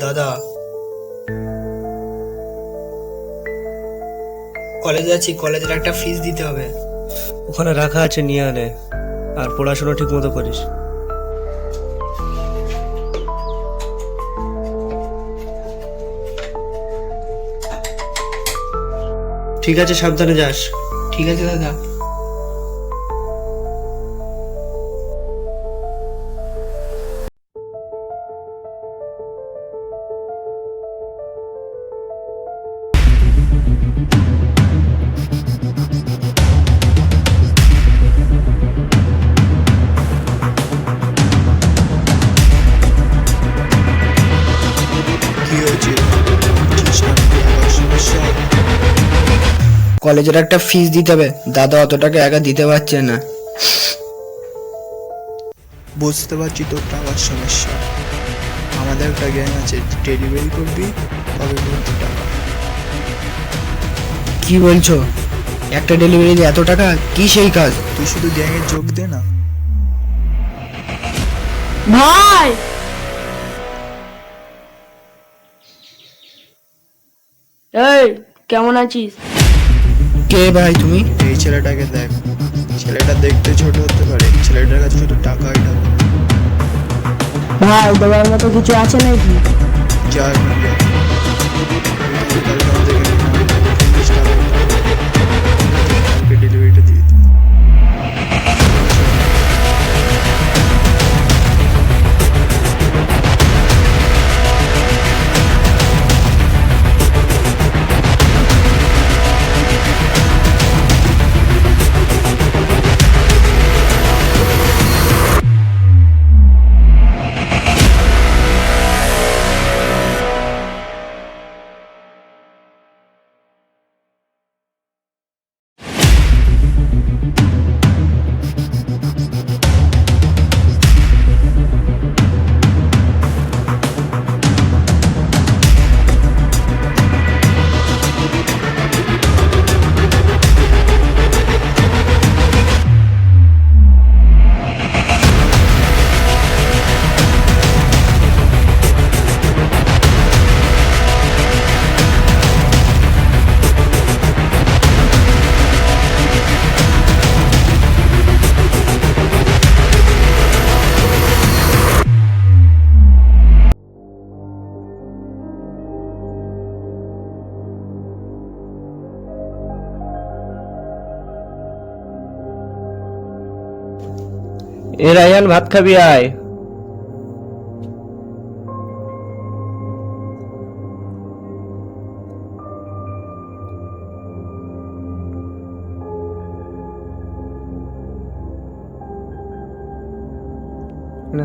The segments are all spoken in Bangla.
দাদা, কলেজে আছি, কলেজের একটা ফিস দিতে হবে। ওখানে রাখা আছে, নিয়ে আনে। আর পড়াশোনা ঠিক মতো করিস। ঠিক আছে, সাবধানে যাস। ঠিক আছে দাদা। কি হয়েছে? সমস্যা? কলেজের একটা ফিস দিতে হবে, দাদা অত টাকা একা দিতে পারছে না। বুঝতে পারছি তোর টাকার সমস্যা। আমাদের একটা গ্যাং আছে, ডেলিভারি করবি তবে বলতে টাকা। কি বলছো? একটা ডেলিভারি এত টাকা? কি সেই কাজ? তুই শুধু গ্যাংয়ে যোগ দে না। ভাই, এই কেমন আছিস? কে ভাই তুমি? এই ছেলেটাকে দেখ, ছেলেটা দেখতে ছোট হতে পারে, ছেলেটার কাছে শুধু টাকাই টাকা। ভাই, দেওয়ার মতো কিছু আছে নাকি? যা এখন যা। কালকে আমাদেরকে নিয়ে নামবি, তোকে 50 টাকা দিতে হবে। কালকে ডেলিভারিটা দিয়ে দিই। এ রায়ান, ভাত খাবি? আয়।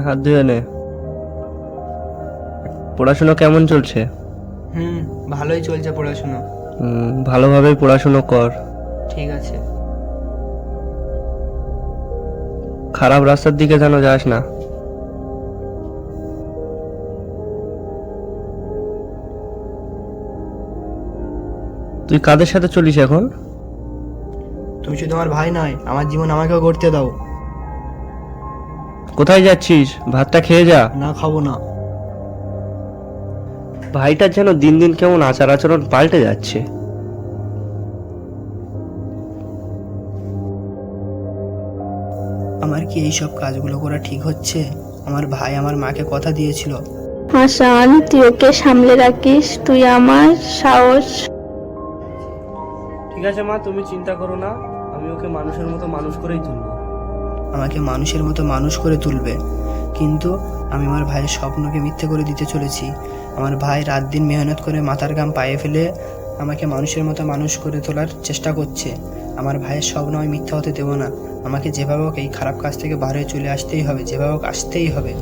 হাত ধুয়ে নে। পড়াশোনা কেমন চলছে? ভালোই চলছে পড়াশোনা। ভালোভাবে পড়াশোনা কর। ঠিক আছে। খারাপ রাস্তার দিকে যেন যাস না। তুই কাদের সাথে চলিস এখন? তুমি শুধু আমার ভাই নয়, আমার জীবন আমাকেও গড়তে দাও। কোথায় যাচ্ছিস? ভাতটা খেয়ে যা। না, খাবো না। ভাইটার যেন দিন দিন কেমন আচার আচরণ পাল্টে যাচ্ছে। আমার কি এইসব কাজগুলো করা ঠিক হচ্ছে? আমার ভাই আমার মাকে কথা দিয়েছিল। হাসান, তুই ওকে সামলে রাখিস, তুই আমার সাহস। ঠিক আছে মা, তুমি চিন্তা করো না, আমি ওকে মানুষের মতো মানুষ করেই তুলবো। আমাকে মানুষের মতো মানুষ করে তুলবে, কিন্তু আমি আমার ভাইয়ের স্বপ্নকে মিথ্যে করে দিতে চলেছি। আমার ভাই রাত দিন মেহনত করে মাথার ঘাম পায়ে ফেলে আমাকে মানুষের মতো মানুষ করে তোলার চেষ্টা করছে। আমার ভাইয়ের স্বপ্ন আমি মিথ্যা হতে দেবো না। আমাকে যেভাবে হোক এই খারাপ কাজ থেকে বার হয়ে চলে আসতেই হবে, যেভাবে হোক আসতেই হবে।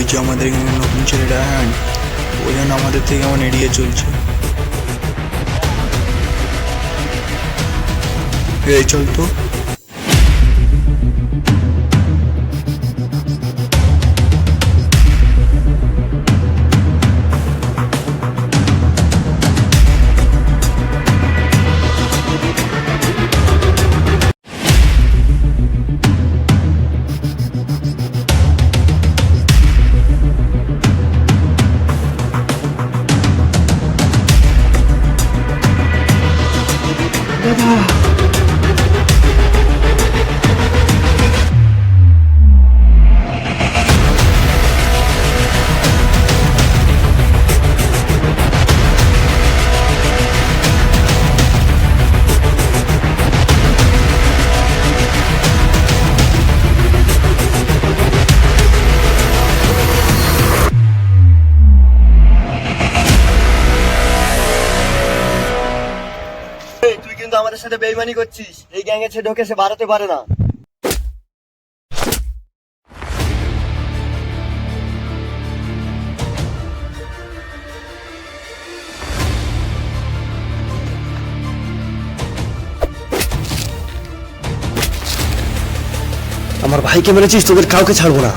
যে আমাদের এখানে নতুন ছেলেটা হ্যাঁ ও যেন আমাদের থেকে আমার এড়িয়ে চলছে। এই চল তো। তুই কিন্তু আমাদের সাথে বেইমানি করছিস। এই গ্যাংয়ে ছে ঢোকে সে বাড়াতে পারে না। আমার ভাইকে মেরেছিস, তোদের কাউকে ছাড়বো না।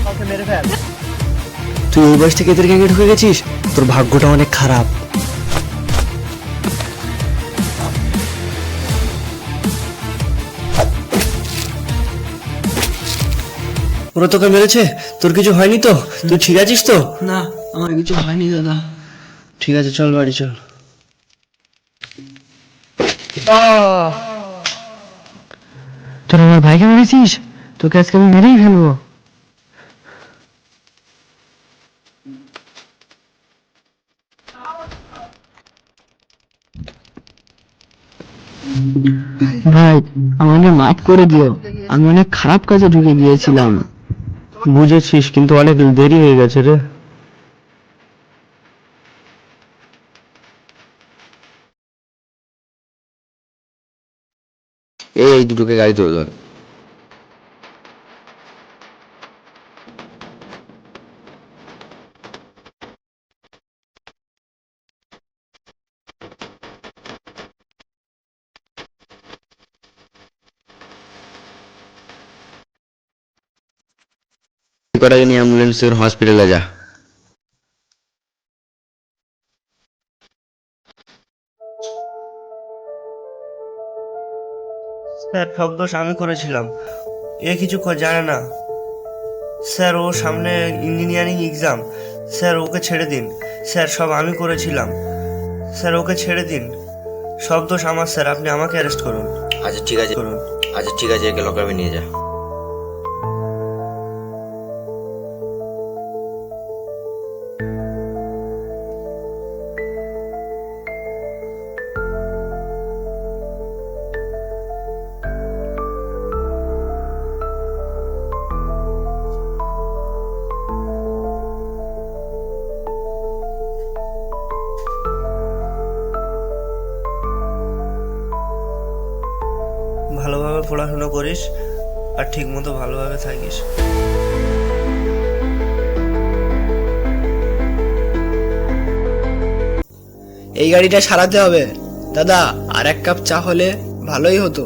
কাউকে মেরে ফেল। তুই এই বয়স থেকে এদের গ্যাংয়ে ঢুকে গেছিস, তোর ভাগ্যটা অনেক খারাপ। ওরা তোকে মেরেছে, তোর কিছু হয়নি তো? তুই ঠিক আছিস তো? না, আমার কিছু হয়নি দাদা। ঠিক আছে, চল বাড়ি চল। তোর আমার ভাইকে মেরেছিস? তোকে আজকে আমি মেরেই ফেলবো। ভাই, আমাকে মাফ করে দিও, আমি অনেক খারাপ কাজে ঢুকে গিয়েছিলাম। বুঝেছিস, কিন্তু অনেক দেরি হয়ে গেছে রে। এই দুটোকে গাড়ি তুলে ধর। কটাকে নিয়ে অ্যাম্বুলেন্স হসপিটালে যা। স্যার, সব দোষ আমি করেছিলাম, এ কিছু জানে না। স্যার, ও সামনে ইঞ্জিনিয়ারিং এক্সাম, স্যার ওকে ছেড়ে দিন। স্যার, সব আমি করেছিলাম, স্যার ওকে ছেড়ে দিন। সব দোষ আমার স্যার, আপনি আমাকে অ্যারেস্ট করুন। আচ্ছা ঠিক আছে, করুন। আচ্ছা ঠিক আছে, একে লকআপে নিয়ে যা। ভালোভাবে পড়াশুনো করিস আর ঠিক মতো ভালোভাবে থাকিস। এই গাড়িটা সারাতে হবে দাদা, আর এক কাপ চা হলে ভালোই হতো।